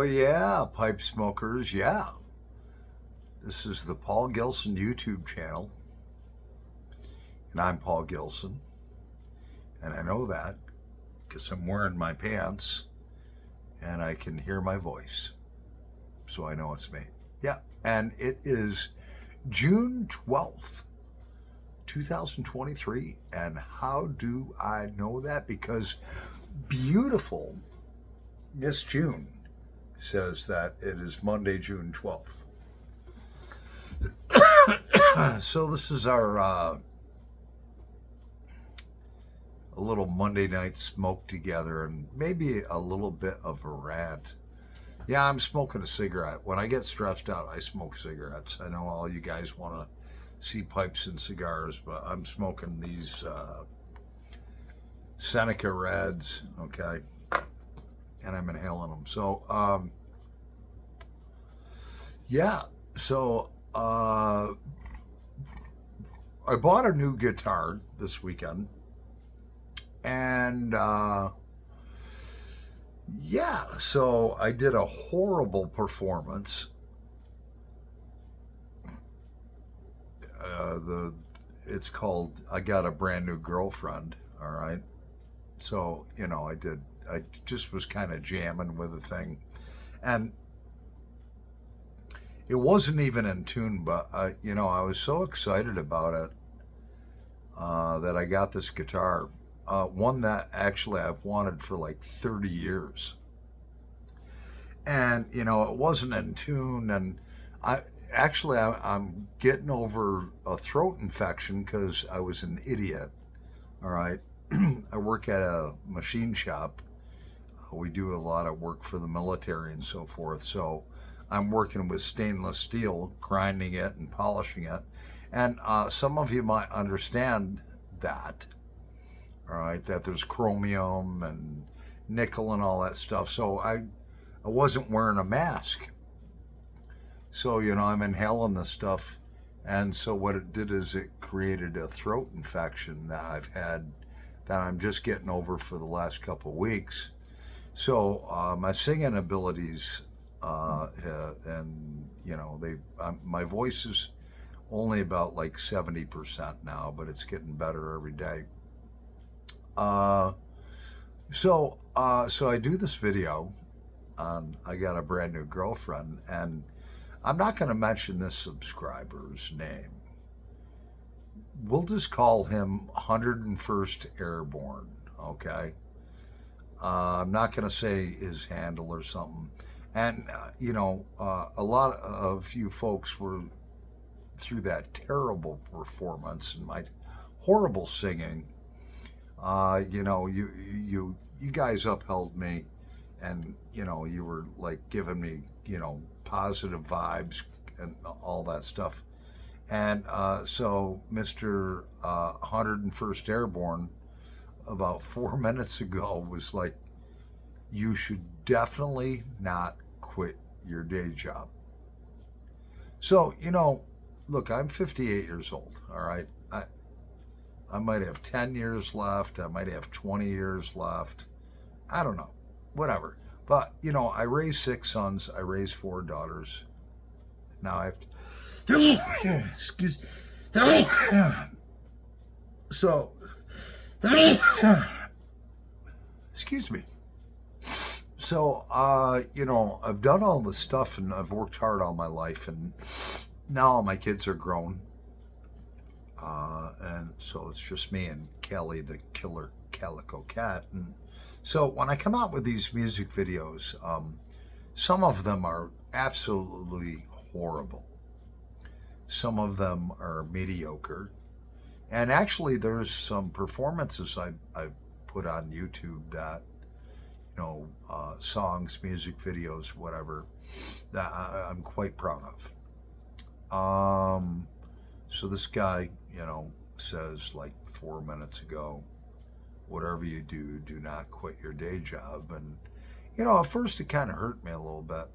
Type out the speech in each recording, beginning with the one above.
yeah, pipe smokers, yeah. This is the Paul Gilson YouTube channel, and I'm Paul Gilson, and I know that because I'm wearing my pants, and I can hear my voice, so I know it's me. Yeah, and it is June 12th, 2023, and how do I know that? Because beautiful Miss June says that it is Monday, June 12th. So this is our a little Monday night smoke together, and maybe a little bit of a rant. Yeah, I'm smoking a cigarette. When I get stressed out, I smoke cigarettes. I know all you guys want to see pipes and cigars, but I'm smoking these Seneca Reds, okay? And I'm inhaling them. So, yeah. So, I bought a new guitar this weekend. And, yeah, so I did a horrible performance. It's called I Got a Brand New Girlfriend, all right? So, I just was kind of jamming with the thing. And it wasn't even in tune, but, I was so excited about it that I got this guitar. One that actually I've wanted for like 30 years. And, it wasn't in tune. And I'm getting over a throat infection because I was an idiot. All right. I work at a machine shop. We do a lot of work for the military and so forth. So I'm working with stainless steel, grinding it and polishing it. And some of you might understand that, all right, that there's chromium and nickel and all that stuff. So I wasn't wearing a mask. So, I'm inhaling this stuff. And so what it did is it created a throat infection that I've had that I'm just getting over for the last couple of weeks. So my singing abilities, and, my voice is only about like 70% now, but it's getting better every day. So I do this video on I Got a Brand New Girlfriend, and I'm not going to mention this subscriber's name. We'll just call him 101st Airborne, okay? I'm not going to say his handle or something. And, a lot of you folks were through that terrible performance and my horrible singing. You guys upheld me, and, you were like giving me, positive vibes and all that stuff. And so Mr. 101st Airborne, about 4 minutes ago, was like, you should definitely not quit your day job. So, look, I'm 58 years old, all right? I might have 10 years left. I might have 20 years left. I don't know. Whatever. But, I raised 6 sons. I raised 4 daughters. Now I have to... Excuse... So... Excuse me. So, I've done all this stuff, and I've worked hard all my life, and now all my kids are grown. And so it's just me and Kelly, the killer calico cat. And so when I come out with these music videos, some of them are absolutely horrible. Some of them are mediocre. And actually there's some performances I put on YouTube that, songs, music videos, whatever, that I'm quite proud of. So this guy, says like 4 minutes ago, whatever you do, do not quit your day job. And, at first it kind of hurt me a little bit.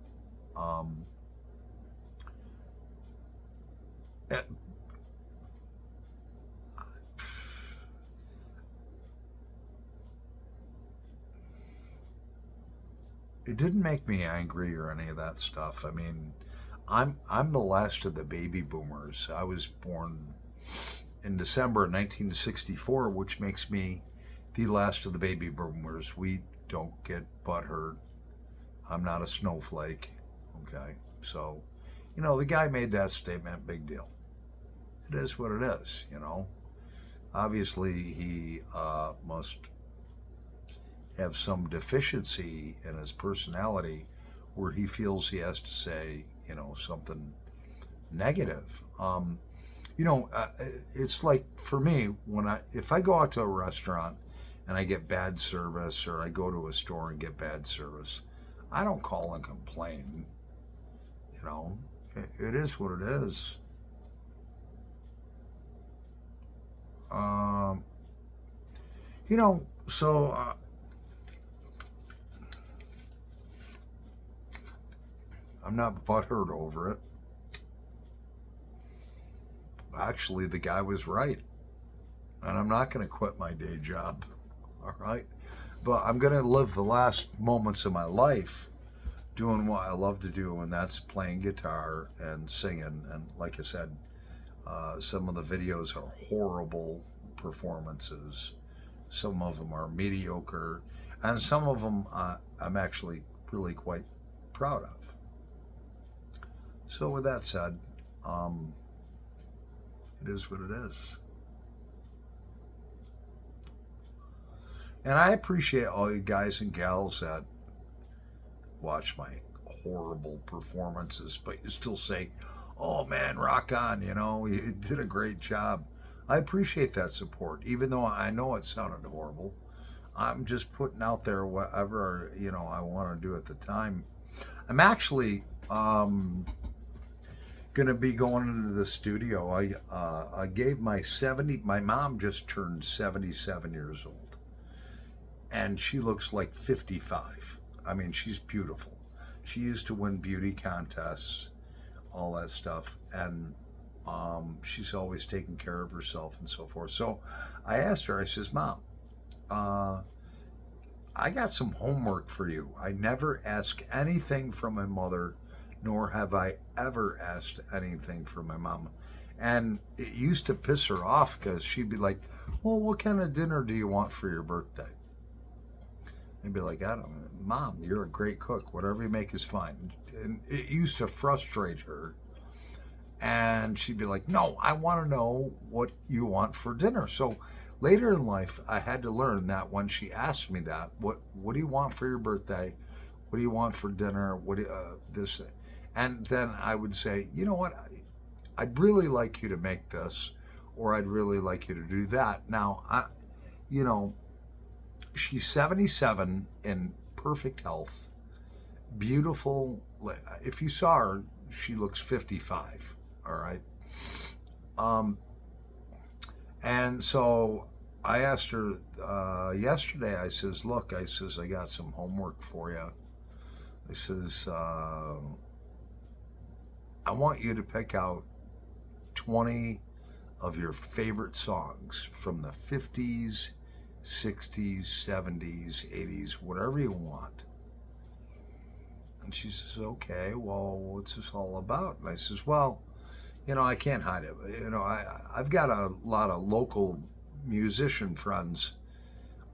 it didn't make me angry or any of that stuff. I mean, I'm the last of the baby boomers. I was born in December of 1964, which makes me the last of the baby boomers. We don't get butthurt. I'm not a snowflake. Okay. So, the guy made that statement, big deal. It is what it is. Obviously, he must have some deficiency in his personality where he feels he has to say, something negative. It's like for me, if I go out to a restaurant and I get bad service, or I go to a store and get bad service, I don't call and complain. It is what it is. Um, so I'm not butthurt over it. Actually, the guy was right. And I'm not going to quit my day job. All right. But I'm going to live the last moments of my life doing what I love to do, and that's playing guitar and singing. And like I said, some of the videos are horrible performances. Some of them are mediocre. And some of them I'm actually really quite proud of. So with that said, it is what it is. And I appreciate all you guys and gals that watch my horrible performances, but you still say, oh man, rock on, you did a great job. I appreciate that support, even though I know it sounded horrible. I'm just putting out there whatever, I want to do at the time. I'm actually going to be going into the studio. I gave my mom just turned 77 years old. And she looks like 55. I mean, she's beautiful. She used to win beauty contests, all that stuff. And she's always taking care of herself and so forth. So I asked her, I says, Mom, I got some homework for you. I never ask anything from my mother, nor have I ever asked anything from my mom. And it used to piss her off because she'd be like, well, what kind of dinner do you want for your birthday? I'd be like, I don't know, Mom, you're a great cook. Whatever you make is fine. And it used to frustrate her. And she'd be like, no, I want to know what you want for dinner. So later in life, I had to learn that when she asked me that, what do you want for your birthday? What do you want for dinner? What do this? And then I would say, you know what? I'd really like you to make this, or I'd really like you to do that. Now, she's 77 in perfect health, beautiful. If you saw her, she looks 55. All right. And so I asked her yesterday, I says, look, I says, I got some homework for you. I says, I want you to pick out 20 of your favorite songs from the 50s, 60s, 70s, 80s, whatever you want. And she says, okay, well, what's this all about? And I says, well, I can't hide it. I've got a lot of local musician friends.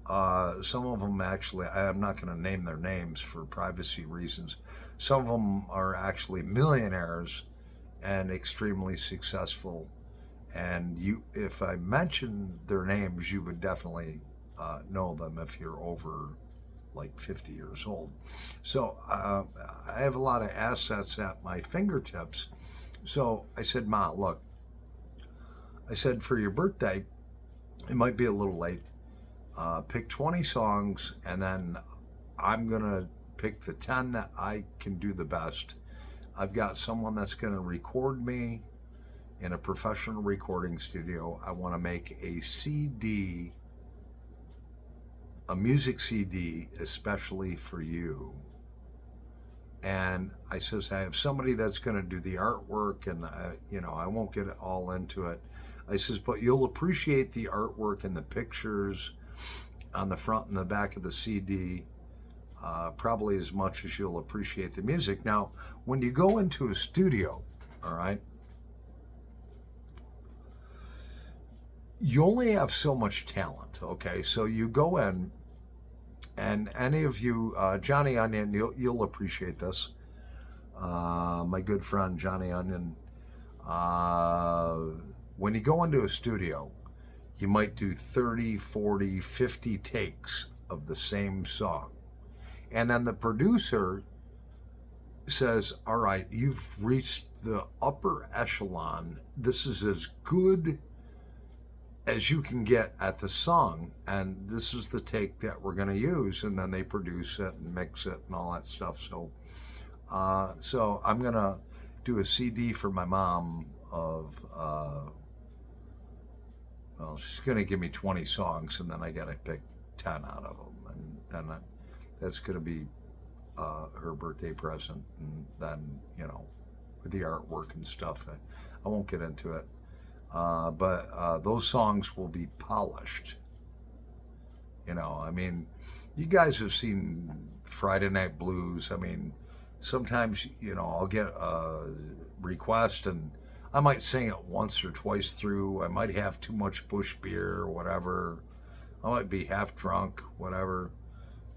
Some of them actually, I'm not going to name their names for privacy reasons. Some of them are actually millionaires and extremely successful. And if I mention their names, you would definitely know them if you're over like 50 years old. So I have a lot of assets at my fingertips. So I said, Ma, look, I said, for your birthday, it might be a little late. Pick 20 songs, and then I'm going to pick the 10 that I can do the best. I've got someone that's going to record me in a professional recording studio. I want to make a CD, a music CD, especially for you. And I says, I have somebody that's going to do the artwork, and I won't get all into it. I says, but you'll appreciate the artwork and the pictures on the front and the back of the CD. probably as much as you'll appreciate the music. Now, when you go into a studio, all right, you only have so much talent, okay? So you go in, and any of you, Johnny Onion, you'll appreciate this. My good friend Johnny Onion, when you go into a studio, you might do 30, 40, 50 takes of the same song. And then the producer says, all right, you've reached the upper echelon. This is as good as you can get at the song, and this is the take that we're going to use. And then they produce it and mix it and all that stuff. So I'm going to do a CD for my mom of, well, she's going to give me 20 songs, and then I got to pick 10 out of them. And then that's going to be her birthday present. And then, with the artwork and stuff, I won't get into it. But those songs will be polished. I mean, you guys have seen Friday Night Blues. I mean, sometimes, I'll get a request and I might sing it once or twice through. I might have too much bush beer or whatever. I might be half drunk, whatever,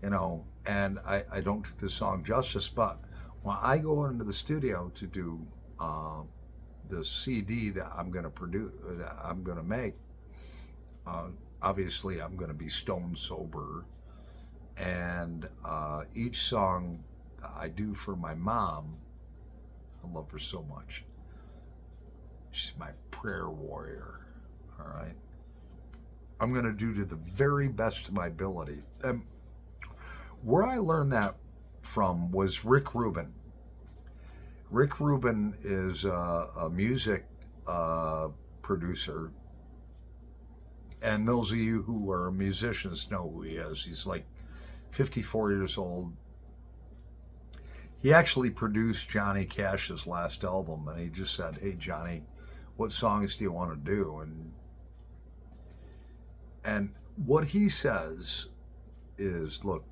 and I don't do the song justice. But when I go into the studio to do the CD that I'm going to produce, that I'm going to make, obviously I'm going to be stone sober. And each song I do for my mom, I love her so much. She's my prayer warrior, all right? I'm going to do to the very best of my ability. Where I learned that from was Rick Rubin. Rick Rubin is a music producer. And those of you who are musicians know who he is. He's like 54 years old. He actually produced Johnny Cash's last album, and he just said, hey, Johnny, what songs do you want to do? And what he says is, look,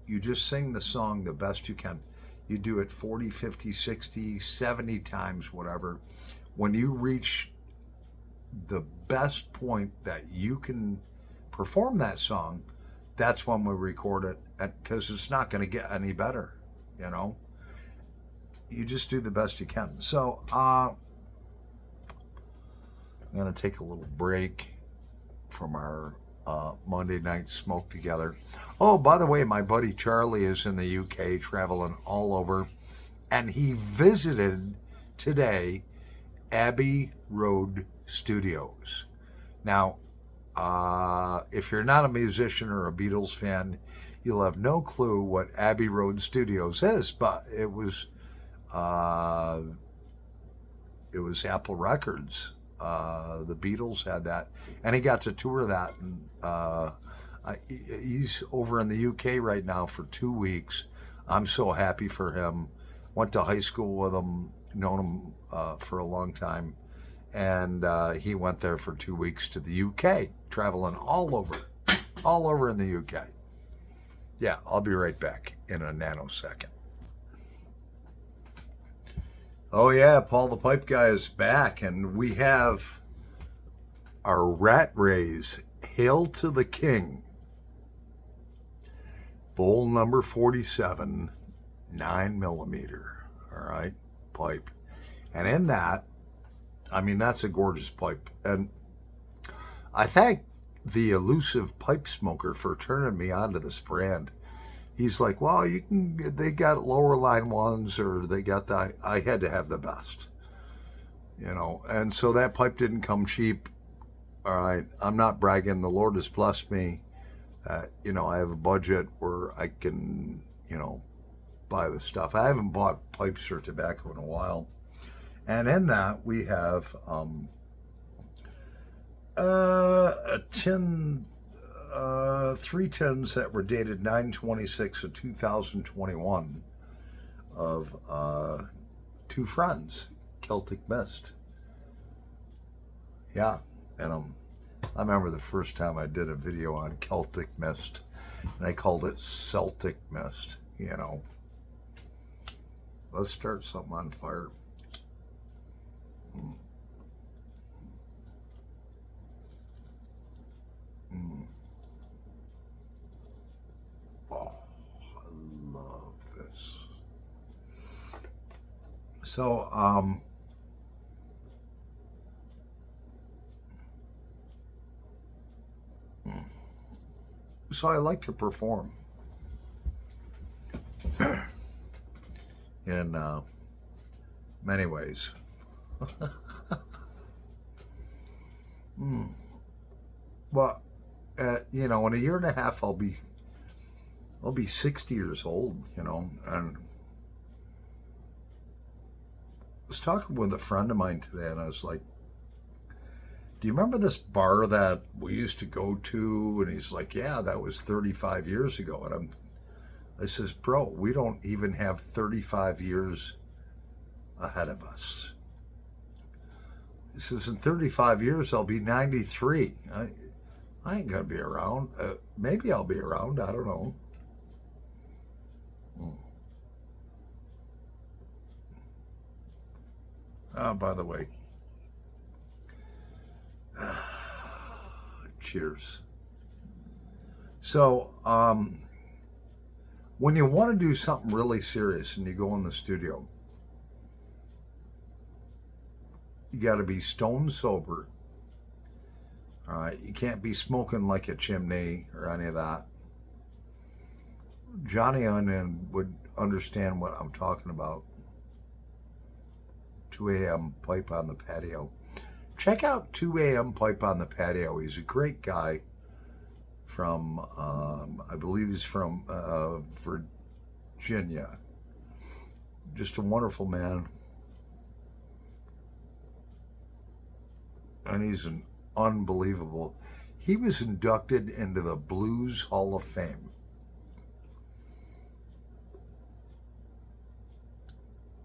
you just sing the song the best you can. You do it 40, 50, 60, 70 times, whatever. When you reach the best point that you can perform that song, that's when we record it, because it's not going to get any better, You just do the best you can. So I'm going to take a little break from our Monday night smoke together. Oh, by the way, my buddy Charlie is in the UK, traveling all over, and he visited today Abbey Road Studios. Now, if you're not a musician or a Beatles fan, you'll have no clue what Abbey Road Studios is, but it was Apple Records. The Beatles had that, and he got to tour that. And he's over in the UK right now for 2 weeks. I'm so happy for him. Went to high school with him, known him for a long time, and he went there for 2 weeks to the UK, traveling all over in the UK. Yeah, I'll be right back in a nanosecond. Oh yeah, Paul the Pipe Guy is back, and we have our rat raise, Hail to the King, bowl number 47, 9mm, all right, pipe. And in that, I mean, that's a gorgeous pipe. And I thank the elusive pipe smoker for turning me on to this brand. He's like, well, they got lower line ones, or they got I had to have the best, and so that pipe didn't come cheap. All right, I'm not bragging. The Lord has blessed me that, I have a budget where I can, buy the stuff. I haven't bought pipes or tobacco in a while. And in that, we have a tin, 3 tins that were dated 9/26 of 2021 of 2 friends, Celtic Mist. Yeah, and I remember the first time I did a video on Celtic Mist. and I called it Celtic Mist. Let's start something on fire. Mm. Mm. Oh, I love this. So, so I like to perform in many ways. Mm. Well, in a year and a half, I'll be 60 years old. And I was talking with a friend of mine today, and I was like, "Do you remember this bar that we used to go to?" And he's like, "Yeah, that was 35 years ago." And I says, "Bro, we don't even have 35 years ahead of us." He says, "In 35 years, I'll be 93. I ain't gonna be around. Maybe I'll be around. I don't know." Mm. By the way, cheers. So, when you want to do something really serious and you go in the studio, you got to be stone sober. All right, you can't be smoking like a chimney or any of that. Johnny Onion would understand what I'm talking about. 2 a.m. Pipe on the Patio. Check out 2 a.m. Pipe on the Patio. He's a great guy from, I believe he's from Virginia. Just a wonderful man. And he's an unbelievable. He was inducted into the Blues Hall of Fame.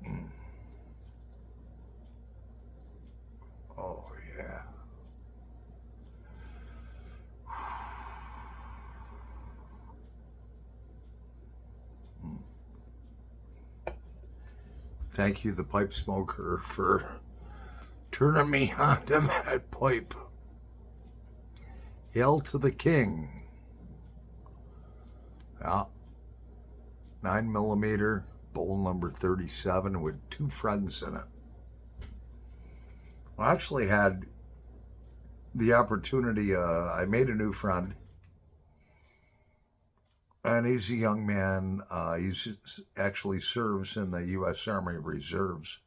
Mm. Oh, yeah. Mm. Thank you, the pipe smoker, for turning me onto that pipe. Hail to the king. Yeah. 9mm, bowl number 37 with 2 friends in it. I actually had the opportunity, I made a new friend, and he's a young man. He's actually serves in the U.S. Army Reserves,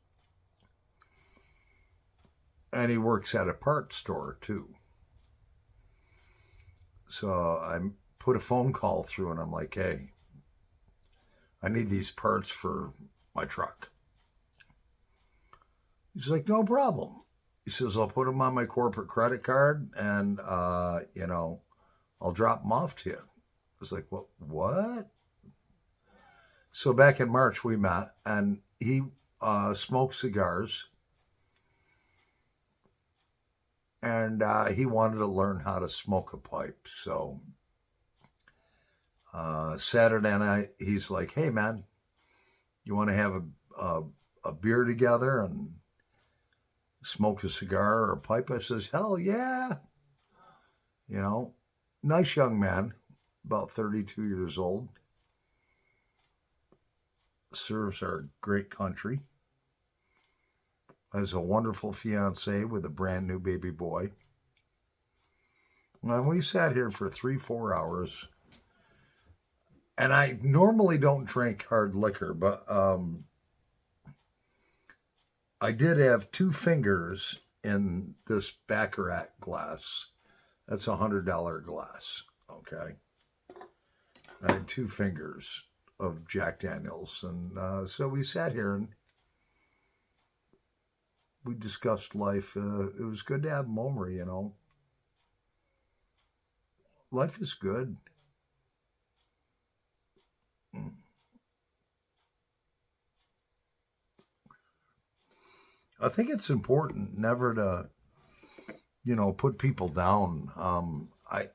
and he works at a parts store too. So I put a phone call through, and I'm like, "Hey, I need these parts for my truck." He's like, "No problem." He says, "I'll put them on my corporate credit card, and I'll drop them off to you." I was like, "What?" So back in March we met, and he smoked cigars, and he wanted to learn how to smoke a pipe. So Saturday night, he's like, "Hey man, you want to have a beer together and smoke a cigar or a pipe?" I says, "Hell yeah." You know, nice young man, about 32 years old, serves our great country, has a wonderful fiance with a brand new baby boy. And we sat here for 3-4 hours. And I normally don't drink hard liquor, but I did have 2 fingers in this Baccarat glass. That's $100 glass. Okay. I had 2 fingers of Jack Daniels. And so we sat here and we discussed life. It was good to have Momer. Life is good. I think it's important never to, put people down. I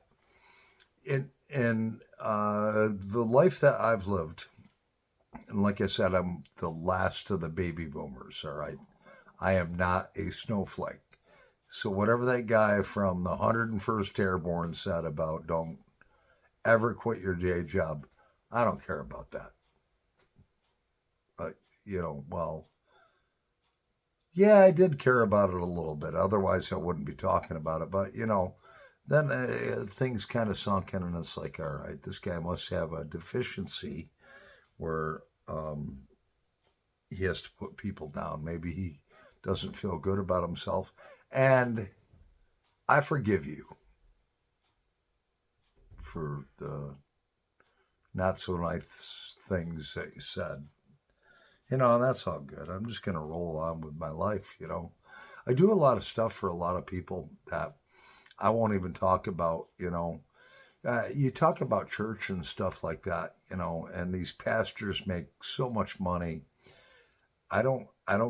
And the life that I've lived, and like I said, I'm the last of the baby boomers, all right? I am not a snowflake. So whatever that guy from the 101st Airborne said about don't ever quit your day job, I don't care about that. Well, yeah, I did care about it a little bit. Otherwise, I wouldn't be talking about it. But, then things kind of sunk in, and it's like, all right, this guy must have a deficiency where he has to put people down. Maybe he doesn't feel good about himself. And I forgive you for the not so nice things that you said. That's all good. I'm just going to roll on with my life. I do a lot of stuff for a lot of people that I won't even talk about. You talk about church and stuff like that, and these pastors make so much money. I don't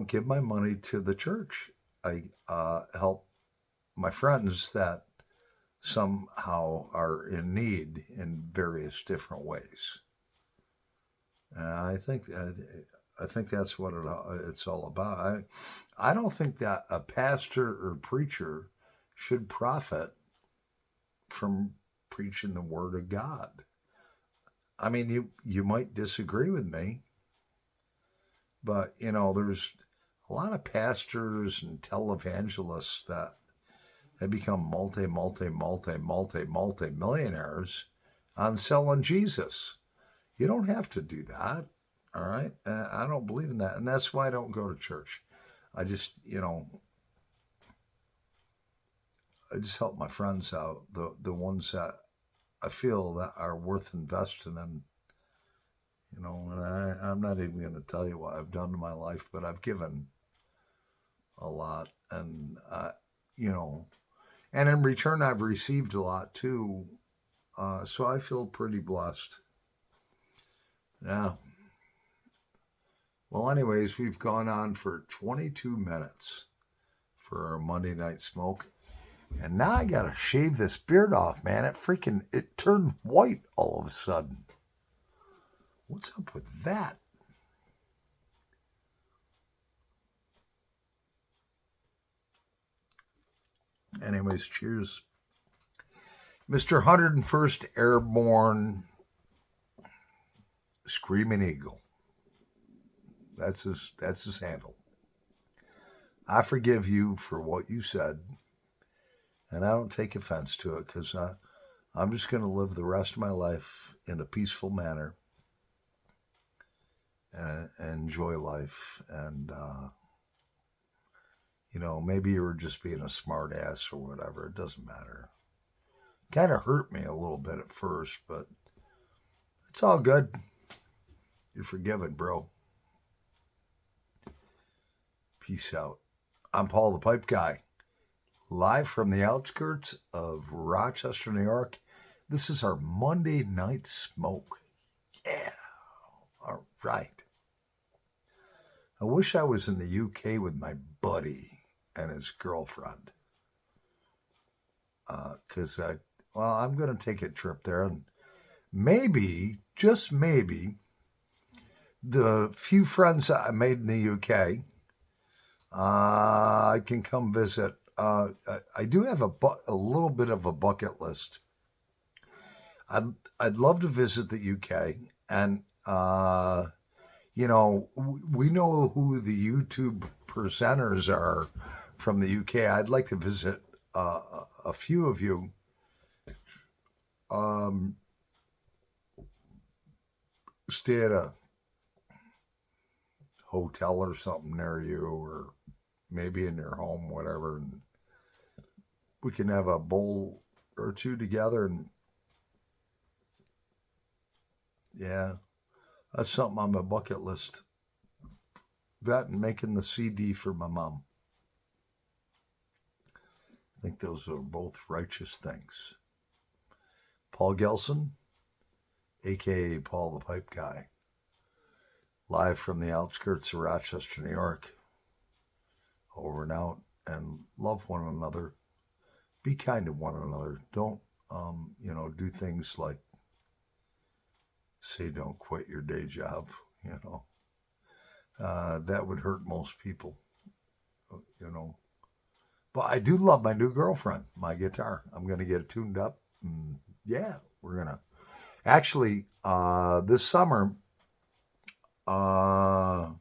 give my money to the church. I help my friends that somehow are in need in various different ways. I think that's what it's all about. I don't think that a pastor or preacher should profit from preaching the word of God. I mean, you might disagree with me, but there's a lot of pastors and televangelists that have become multi millionaires on selling Jesus. You don't have to do that. All right. I don't believe in that. And that's why I don't go to church. I just, I just help my friends out, the ones that I feel that are worth investing in. And I'm not even going to tell you what I've done in my life, but I've given a lot. You know, and in return, I've received a lot too. So I feel pretty blessed. Yeah. Well, anyways, we've gone on for 22 minutes for our Monday night smoke. And now I gotta shave this beard off, man. It turned white all of a sudden. What's up with that? Anyways, cheers. Mr. 101st Airborne Screaming Eagle. That's his handle. I forgive you for what you said, and I don't take offense to it because I'm just going to live the rest of my life in a peaceful manner and enjoy life. And, maybe you were just being a smart ass or whatever. It doesn't matter. Kind of hurt me a little bit at first, but it's all good. You're forgiven, bro. Peace out. I'm Paul the Pipe Guy, live from the outskirts of Rochester, New York. This is our Monday night smoke. Yeah. All right. I wish I was in the UK with my buddy and his girlfriend. Because I'm going to take a trip there, and maybe, just maybe, the few friends that I made in the UK, I can come visit. I do have a little bit of a bucket list. I'd love to visit the UK, and we know who the YouTube presenters are from the UK. I'd like to visit a few of you. Stay at a hotel or something near you, or maybe in your home, whatever, and we can have a bowl or two together. And yeah, that's something on my bucket list. That and making the CD for my mom. I think those are both righteous things. Paul Gelson, aka Paul the Pipe Guy, live from the outskirts of Rochester, New York. Over and out, and love one another. Be kind to one another. Don't, do things like say don't quit your day job, you know. That would hurt most people, you know. But I do love my new girlfriend, my guitar. I'm going to get it tuned up. And yeah, we're going to. Actually, this summer, uh,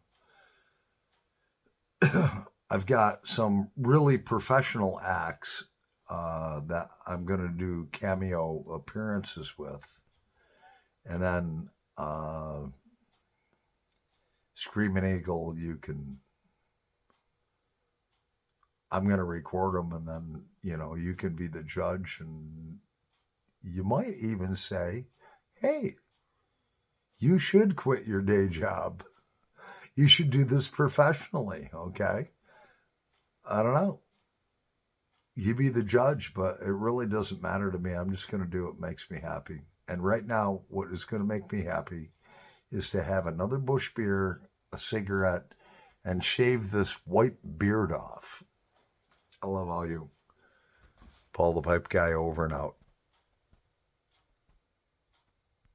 I've got some really professional acts that I'm going to do cameo appearances with. And then Screaming Eagle, I'm going to record them, and then, you can be the judge, and you might even say, hey, you should quit your day job. You should do this professionally, okay? I don't know. You be the judge, but it really doesn't matter to me. I'm just going to do what makes me happy. And right now, what is going to make me happy is to have another bush beer, a cigarette, and shave this white beard off. I love all you. Paul the Pipe Guy, over and out.